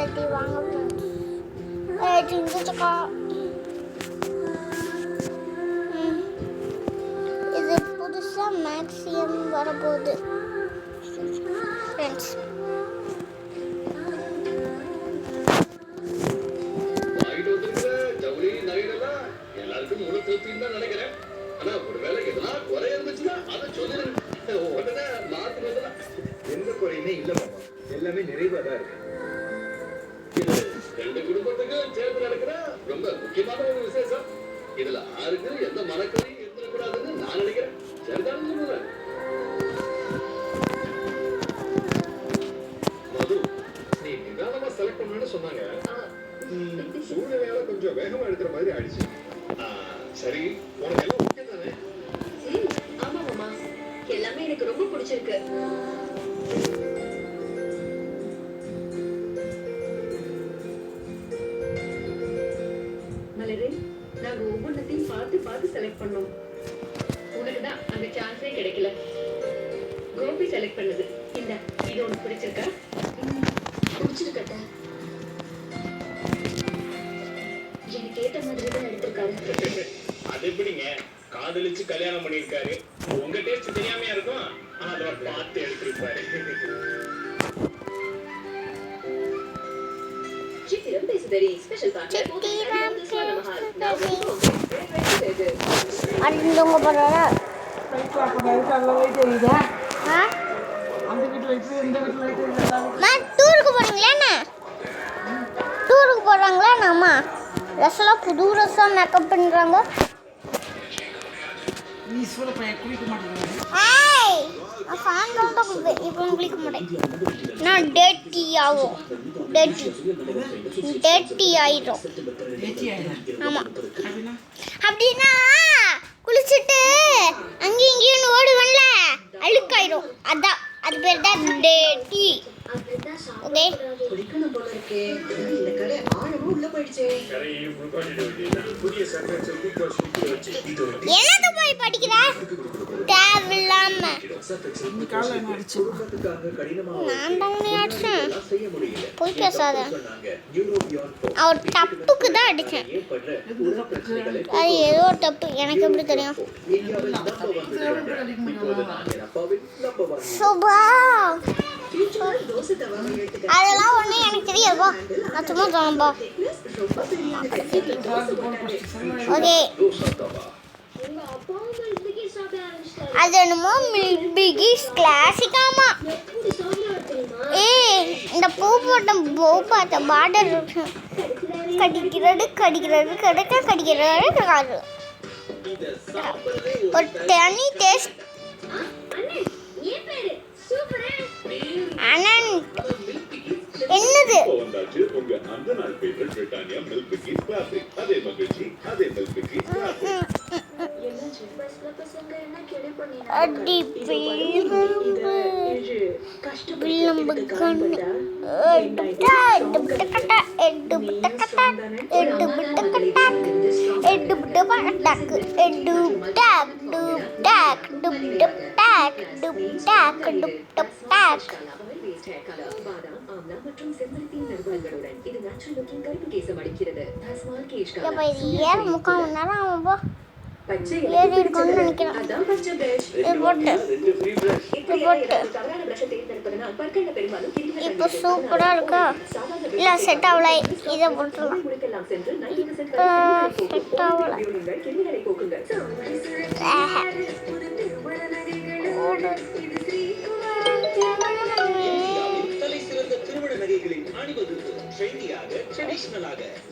சட்டி வாங்க சிங்கச்சக்கா. இது புதுசாக மேக்ஸியம் வரப்போகுது ஃப்ரெண்ட்ஸ். எல்லாருக்கும் முழு திருப்தின்னு தான் நினைக்கிறேன். ஆனா ஒருவேளை எதெல்லாம் குறை இருந்துச்சுன்னா அதை சொல்லிடுங்க. உடனே மாத்துறதுல எந்த குறையுமே இல்ல மாமா, எல்லாமே நிறைவா தான் இருக்கு. இது ரெண்டு குடும்பத்துக்கு சேர்ந்து நடக்கிற ரொம்ப முக்கியமான ஒரு விசேஷம். இதுல யாருக்கு எந்த மனக்குறையும் இருந்துடக்கூடாதுன்னு நான் நினைக்கிறேன். சரிதான் சொல்லுவேன். மது, நீ நிதானமா செலக்ட் பண்ணணும்னு சொன்னாங்க. சூழ்நிலையால கொஞ்சம் வேகமா எடுக்கிற மாதிரி ஆயிடுச்சு. சரி, உனக்கு எல்லாம் ஓகே தானே? ஆமா மாமா, எல்லாமே எனக்கு ரொம்ப பிடிச்சிருக்கு. மலரே, நாங்க ஒவ்வொன்றத்தையும் பார்த்து பார்த்து செலக்ட் பண்ணோம். உனக்கு தான் அந்த சான்ஸே கிடைக்கல. கோபி செலக்ட் பண்ணது இந்த இது உனக்கு பிடிச்சிருக்கா? பிடிச்சிருக்கட்ட, எனக்கு ஏத்த மாதிரி தான் எடுத்திருக்காரு. அது எப்படிங்க, காதலிச்சு கல்யாணம் பண்ணிருக்காரு, உங்க டேஸ்ட் தெரியாமையா இருக்கும். ஆனா அதை பார்த்து எடுத்திருப்பாரு. சித்திரம் பேசுதரி ஸ்பெஷல் பார்ட்னர் அந்தவங்க போறாரா? டூருக்கு போறீங்களா? டூருக்கு போறாங்களா? அம்மா ட்ரெஸ்லாம் புது ட்ரெஸ்ஸாக மேக்கப் பண்ணுறாங்க. இப்போ குளிக்க மாட்டேன், நான் டேட்டி ஆகும். டேட்டி ஆயிடும். ஆமாம், அப்படின்னா குளிச்சுட்டு அங்கேயும் இங்கேயும் ஓடுவேன்ல, அழுக்காயிடும். அதான் அது பேர் தான் டேட்டி. ஓகே, என்னது போய் படிக்கிற தேவையில்லாம? நான் தான் அடிச்சேன், போய் பேசாத. அவர் தப்புக்கு தான் அடிச்சேன். அது ஏதோ ஒரு தப்பு, எனக்கு எப்படி தெரியும்? சுபா, அதெல்லாம் ஒண்ணு எனக்கு தெரியாதுப்பா, நான் சும்மா சொன்னப்பா. ஓகே, அது என்னமோ மில்க் பிகிஸ் கிளாசிக்காமா. இந்த பூ போட்ட பார்டர் கடிக்கிறது கடிக்கிறது கிடைக்க கடிக்கிறது கிடைக்காது. ஒரு தனி டேஸ்ட். என்னது அடி முக்கால் மணி நேரம் ஏறி இருக்கும்னு நினைக்கிறேன். இப்போ சூப்பராக இருக்கா? இல்லை செட் ஆகலை, இதை போட்டுடலாம். செட் ஆகலை.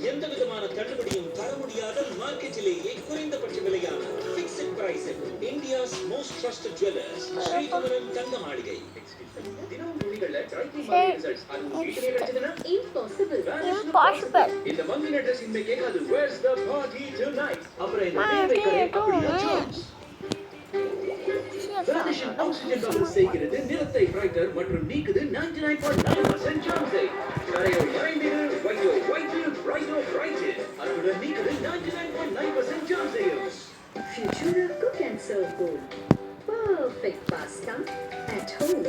எந்த விதமான தள்ளுபடியும் தர முடியாத மார்க்கெட்டிலேயே குறைந்தபட்ச விலையான fixed price. India's most trusted jewellers Sri Kumaran Thanga Maligai. தினமும் துணிகள்ல ட்ரைக்கிங் மாதிரி ரிசல்ட்ஸ். அது வீட்டிலே கிடைச்சதுன்னா இம்பாசிபிள். இந்த மங்கின ட்ரெஸ் இன்மே கேட்காது. Where's the party tonight? அப்புறம் இந்த தேவை கடை அப்படியே சான்ஸ். Vanishing oxygen bubbles செய்கிறது, நிறத்தை பிரைட்டர் மற்றும் நீக்குது 99.9% சான்ஸை. கரையோ மறைந்திரு, வையோ வைத்து, பிரைட்டோ bright. அதுடன் நீக்குது 99.9% சான்ஸையும். Futura Cook and Serve Bowl. Perfect pasta at home.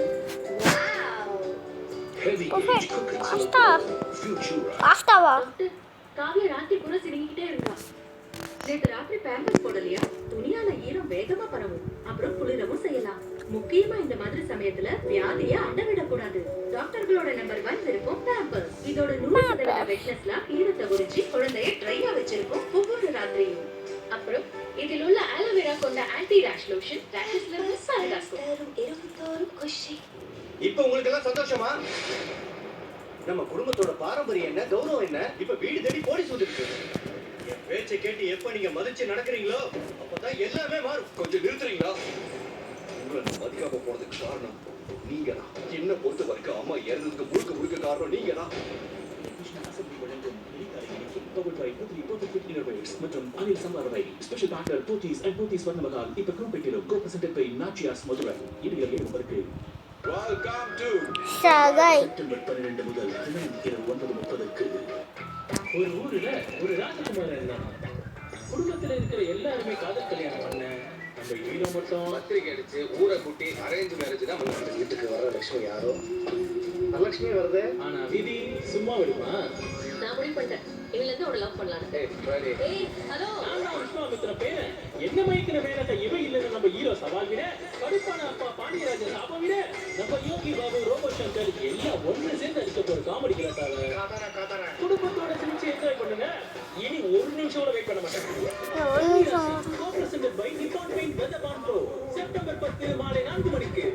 Wow! heavy Perfect. age cooking Pasta. Futura. பாஸ்தாவா? டாக்டர், காவியா ராத்திரி பூரா சிரிங்கிட்டே இருந்தா. நேத்து ராத்திரி பேம்பர்ஸ் போடலையா? துணியால ஈரம் வேகமா பரவும். அப்புறம் குளிரவும் செய்யலாம். முக்கியமா இந்த மாதிரி சமயத்துல வியாதியை அண்டவிடக்கூடாது. டாக்டர்களோட நம்பர் 1 விருப்பம் பேம்பர்ஸ். இதோட 100% வெட்னஸ்லாம் ஈரத்தை உறிஞ்சி குழந்தைய ட்ரையா வச்சிருக்கும் ஒவ்வொரு ராத்திரியும். அப்புறம் இதில் உள்ள ஆலோவேரா கொண்ட ஆன்டி ரேஷ் லோஷன் ரேஷஸ்ல இருந்து பாதுகாக்கும். இப்ப உங்களுக்கு எல்லாம் சந்தோஷமா? நம்ம குடும்பத்தோட பாரம்பரியம் என்ன, கௌரவம் என்ன, இப்ப வீடு தேடி போலீஸ் வந்துருக்கு. என் பேச்சை கேட்டு எப்ப நீங்க மதிச்சு நடக்கிறீங்களோ அப்பதான் எல்லாமே மாறும். கொஞ்சம் நிறுத்துறீங்களா? உங்களை நான் மதிக்காம போனதுக்கு காரணம் நீங்க தான். என்ன பொறுத்த வரைக்கும் அம்மா இறந்ததுக்கு முழுக்க முழுக்க காரணம் நீங்க தான். மற்றும் அனில் சம்பாரவை special partner Pothys and Pothys Varnamahal இப்ப குரூப்பெட்டிலும் co presented by Nachiyas Madurai இடையில 7 பேருக்கு வெல்கம் டு சகை. செப்டம்பர் 12 முதல் இரவு 9:30க்கு ஒரு ஊர்ல ஒரு ராஜகுமாரன் இருந்தானா. குடும்பத்துல இருக்கிற எல்லாருமே காதல் கல்யாணம் பண்ண நம்ம ஹீரோ மட்டும் பத்திரிக்கை அடிச்சு ஊரை கூட்டி அரேஞ்ச் மேரேஜ் தான் பண்ணாங்க. வீட்டுக்கு வர லட்சுமி யாரோ லட்சுமி வருது. ஆனா விதி சும்மா விடுமா? நான் முடிவு பண்ணிட்டேன், இவன்ல இருந்து அவளை லவ் பண்ணலான்னு. ஏய் ஹலோ, நான் தான் விஸ்வாமித்திர பேரன். என்ன மயக்கிற மேலத்தை இவ இல்லைன்னு நம்ம ஹீரோ சவால் விட, கடுப்பான அப்பா பாண்டியராஜன் சாபம் விட, நம்ம யோகி பாபு ரோபோ சங்கர் எல்லாம் ஒன்று சேர்ந்து அடிச்ச ஒரு காமெடி கிளட்டாவ குடும்பத்தோட சிரிச்சு என்ஜாய் பண்ணுங்க. இனி ஒரு நிமிஷம் கூட வெயிட் பண்ண மாட்டேன். By Nippon Paint Weatherbond Pro September 10 மாலை 4 மணிக்கு.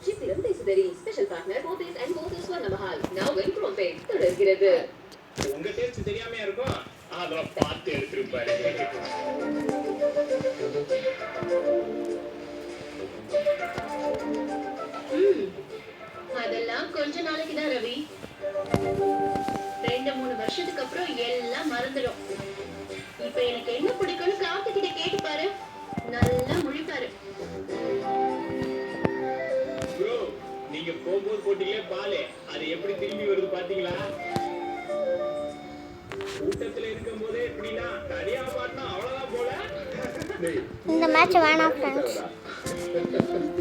சித்திரம் தேசுதரி special partner Pothys and Pothys Varnamahal now in Chromepet தொடர்கிறது. உங்க டேஸ்ட் தெரியாமையா இருக்கும், அதெல்லாம் பார்த்து எடுத்துருப்பாரு. அதெல்லாம் கொஞ்ச நாளைக்கு தான் ரவி. 2-3 வருஷத்துக்கு அப்புறம் எல்லாம் மறந்துடும். இப்ப எனக்கு என்ன பிடிக்கும்னு கார்த்திகிட்ட கேட்டு பாரு, நல்லா முழிப்பாரு. ப்ரோ, நீங்க போகும்போது போட்டீங்களே பாலு, அது எப்படி திரும்பி வருது பாத்தீங்களா? கூட்டத்துல இருக்கும் போதே எப்படின்னா தனியா பாட்டினா அவ்வளவுதான் போல. இந்த மேட்ச் வேணாம் ஃப்ரெண்ட்ஸ்.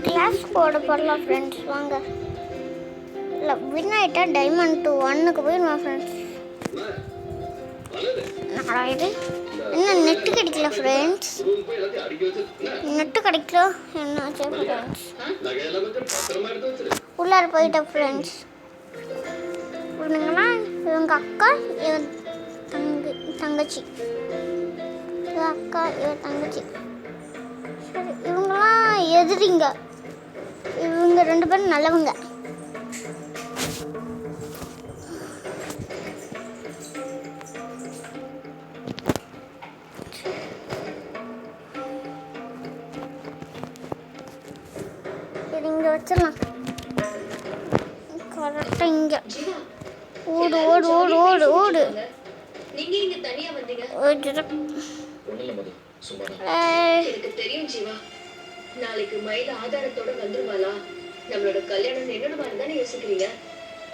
கிளாஸ் போட போடலாம் ஃப்ரெண்ட்ஸ். வாங்க. இல்லை வின் ஆகிட்டா டைமண்ட் 1க்கு போயிடுமா ஃப்ரெண்ட்ஸ்? நாடா இது என்ன நெட்டு கிடைக்கல ஃப்ரெண்ட்ஸ். போய் எல்லாத்தையும் அடிக்க வச்சு நெட்டு கிடைக்கல என்ன ஆச்சு ஃப்ரெண்ட்ஸ்? நகையெல்லாம் கொஞ்சம் பத்திரமா எடுத்து வச்சிரு. உள்ளார போயிட்டேன் ஃப்ரெண்ட்ஸ். இவனுங்கன்னா இவங்க அக்கா, இவன் தங்கச்சி, இவன் அக்கா, இவன் தங்கச்சி. சரி, இவங்கெல்லாம் எதிரிங்க. இவங்க 2 பேரும் நல்லவங்க. சரி, இங்கே வச்சிடலாம். கரெக்டாக இங்கே ஜீவா, ஓடு ஓடு ஓடு ஓடு ஓடு. நீங்க இங்க தனியா வந்தீங்க? ஒண்ணுல மது சும்மா எனக்கு தெரியும் ஜீவா, நாளைக்கு மயில ஆதாரத்தோட வந்துருவாளா? நம்மளோட கல்யாணம் என்னோட மாதிரி தானே யோசிக்கிறீங்க.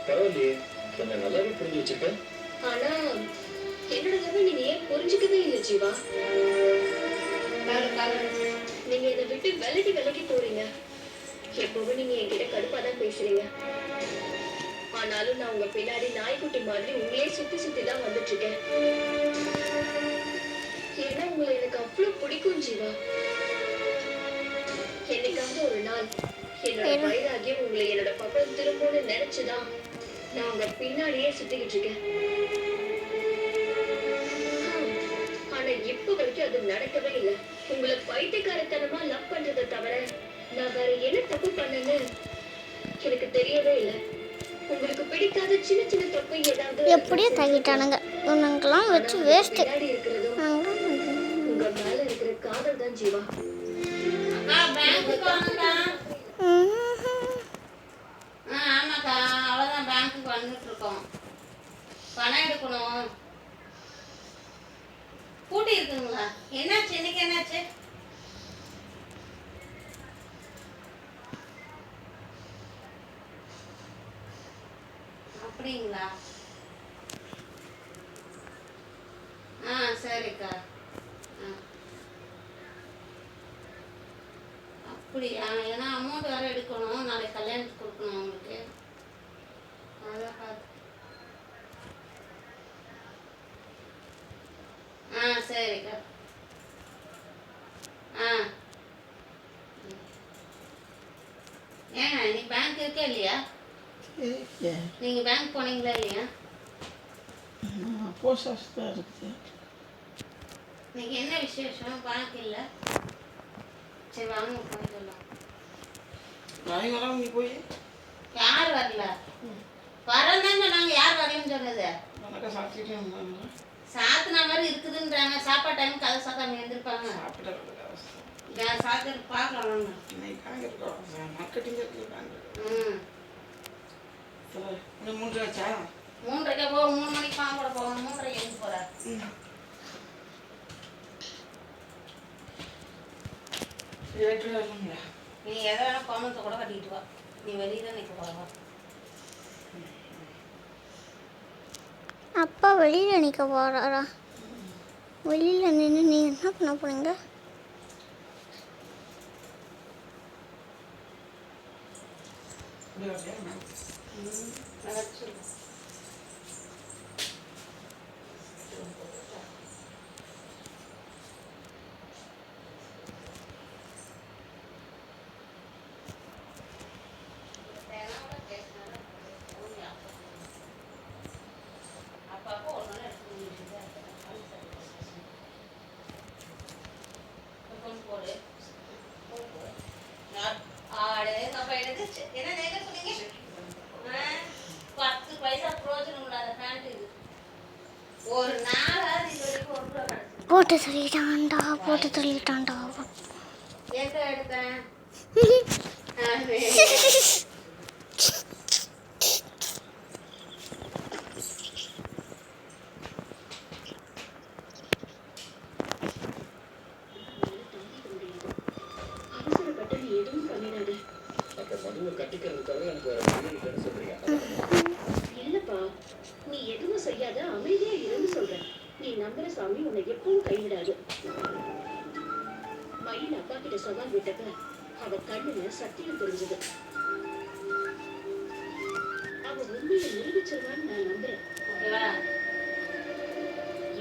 பரவாயில்லையே, கொஞ்சம் நல்லாவே புரிஞ்சு வச்சிருக்கேன். ஆனா என்னோட லவ் நீங்க ஏன் புரிஞ்சுக்கவே இல்லை ஜீவா? நீங்க என்னை விட்டு விலகி போறீங்க. எப்பவும் நீங்க என்கிட்ட கடுப்பா தான் பேசுறீங்க. ஆனாலும் நான் உங்க பின்னாடி நாய்க்குட்டி மாதிரி உங்களே சுத்தி தான் வந்துட்டு இருக்கேன். ஏன்னா உங்களை எனக்கு அவ்வளவு பிடிக்கும் ஜீவா. என்னைக்காவது ஒரு நாள் என்னோட வயதாகிய உங்களை என்னோட பக்கம் திரும்பணும்னு நினைச்சுதான் நான் உங்க பின்னாடியே சுத்திக்கிட்டு இருக்கேன். ஆனா இப்ப வரைக்கும் அது நடக்கவே இல்லை. உங்களை பைத்தியக்காரத்தனமா லவ் பண்றதை தவிர நான் வேற என்ன தப்பு பண்ணேன்னு எனக்கு தெரியவே இல்லை. உங்களுக்கு பிடிக்காத சின்ன சின்ன தப்பு ஏதாவது எப்படியோ தங்கிட்டானுங்க. இவனுங்கெல்லாம் வச்சு வேஸ்ட்டு. பின்னாடி இருக்கிறதும் உங்க மேல இருக்கிற காதல் தான் ஜீவா. ஆமாக்கா, அவ்வளோதான். பேங்க்குக்கு வந்துட்டு இருக்கோம். பணம் எடுக்கணும். கூட்டி இருக்குங்களா? என்னாச்சு இன்னைக்கு? என்னாச்சு? அப்படிங்களா? சரிக்கா. அப்படியா? ஏன்னா அமௌண்ட் வேறு எடுக்கணும். நாளைக்கு கல்யாணத்துக்கு கொடுக்கணும் அவங்களுக்கு. அதான் பார்த்து. ஆ சரிக்கா. ஆ ஏங்க நீ பேங்க் இருக்கா இல்லையா? நீங்கள் பேங்க் போனீங்களா இல்லையா? போஸ்ட் ஆஃபீஸ் தான் இருக்குது. இன்னைக்கு என்ன விசேஷம்? பேங்க் இல்லை. சரி வாங்க போயிடலாம். நாளைக்கு வரோம். நீ போய் யார் வரல? வரந்தாங்க. நாங்கள் யார் வரலன்னு சொன்னது? உனக்கா சாப்பிட்டுட்டே இருந்தாங்க. சாத்தின மாதிரி இருக்குதுன்றாங்க. சாப்பாடு டைம் கதை சாத்தாம எழுந்திருப்பாங்க. சாப்பிட்டு சாப்பிட்டு பார்க்கலாம் வாங்க. இன்னைக்கு பேங்க் இருக்கோம். மார்க்கெட்டிங் இருக்குது பேங்க். ம் இன்னும் 3 ஆச்சா? 3:30 போ. 3 மணிக்கு பாங்க கூட போகணும். 3:30 எழுந்து போகிறேன். இல்லைங்களா? நீ எதை வேணா கோமத்தை கூட கட்டிட்டு வா. நீ வெளியே தான் நிற்க போகிறவா. அப்பா வெளியில் நிற்க போகிறாரா? வெளியில் நின்று நீங்கள் என்ன பண்ண போறீங்க? அப்பப்போ ஒரு நாள் எடுத்து போடு. ஆடு நம்ம எடுத்து என்ன நேர சொன்னீங்க? 10 பைசா பிரோஜனம் இல்லாத பேண்ட் இது. ஒரு நாளாவது இது வரைக்கும் 1 ரூபா கிடைச்சது. போட்டு சொல்லிட்டான்டா, போட்டு சொல்லிட்டான்டா. எங்க எடுத்தேன்? அவசரப்பட்டு நீ எதுவும் பண்ணிடாத. அப்ப மதுவை கட்டிக்கிறது தவிர எனக்கு வேற வழி இல்லைன்னு சொல்றீங்க. இல்லப்பா, நீ எதுவும் செய்யாத, அமைதியா இருந்து சொல்றேன். நீ நம்புற சாமி உன்னை எப்பவும் கைவிடாது. மயில் அப்பா கிட்ட சவால் விட்டப்ப அவ கண்ணுல சத்தியம் தெரிஞ்சது. அவ உண்மையை நிரூபிச்சிருவான்னு நான் நம்புறேன். ஓகேவா?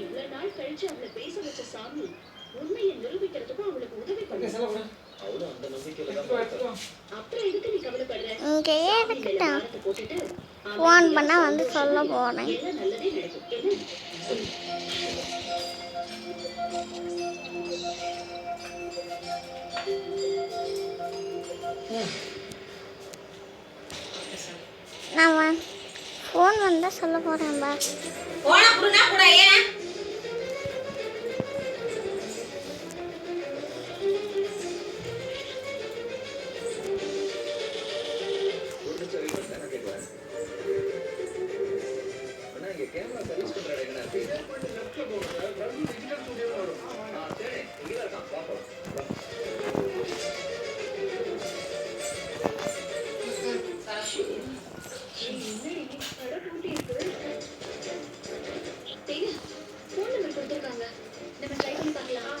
இவ்வளவு நாள் கழிச்சு அவளை பேச வச்ச சாமி உண்மையை நிரூபிக்கிறதுக்கும் அவளுக்கு உதவி பண்ண. அவரும் அந்த நம்பிக்கையில தான் அப்புறம் எதுக்கு நீ கவலைப்படுற? இங்கேயே சாமி மேல இருக்கட்டும். பாரத்தை போட்டுட்டு ஃபோன் பண்ணால் வந்து சொல்ல போகிறேன். எல்லாம் நல்லதே நடக்கும். என்ன? நான் ஃபோன் வந்தால் சொல்ல போகிறேன்பா. போனா குடுனா கூட ஏன்? ஒரு நிமிஷம் வெயிட் பண்ண நான் கேட்கறேன். அண்ணா இங்க கேமரா சர்வீஸ் பண்ற இடம் என்ன இருக்கு? சரி இங்க தான் இருக்கான். பாப்போம். ஃபோன் நம்பர் கொடுத்துருக்காங்க. நம்ம ட்ரை பண்ணி பார்க்கலாம்.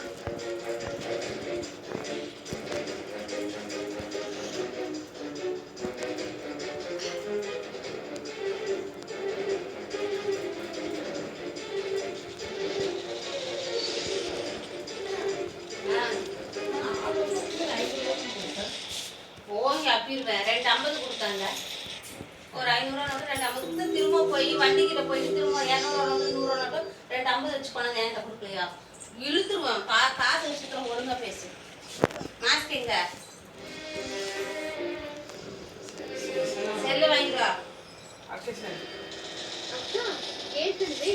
போங்க அப்பிடுவேன். 250 கொடுத்தாங்க. ஒரு 500 நோட்டு 250 கொடுத்து திரும்ப போய் வண்டிக்கிட்ட போயிட்டு திரும்ப 200 நோட்டு 100 நோட்டு 250 வச்சு பணம் என்கிட்ட கொடுக்கலையா? இழுத்துருவேன். காசு வச்சுக்கிறோம். ஒழுங்கா பேசு. மாஸ்க் எங்க? செல்லு வாங்கிட்டு வா. அக்கா, ஏற்கனவே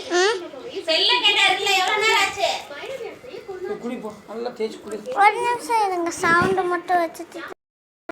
செல்ல கேட்டா இருக்குல்ல. எவ்வளவு நேரம் ஆச்சு? பயணம் செய்ய கொண்டு குடிப்போம். நல்லா தேய்ச்சி குடி. ஒரு நிமிஷம் இருங்க, சவுண்டு மட்டும் வச்சுட்டு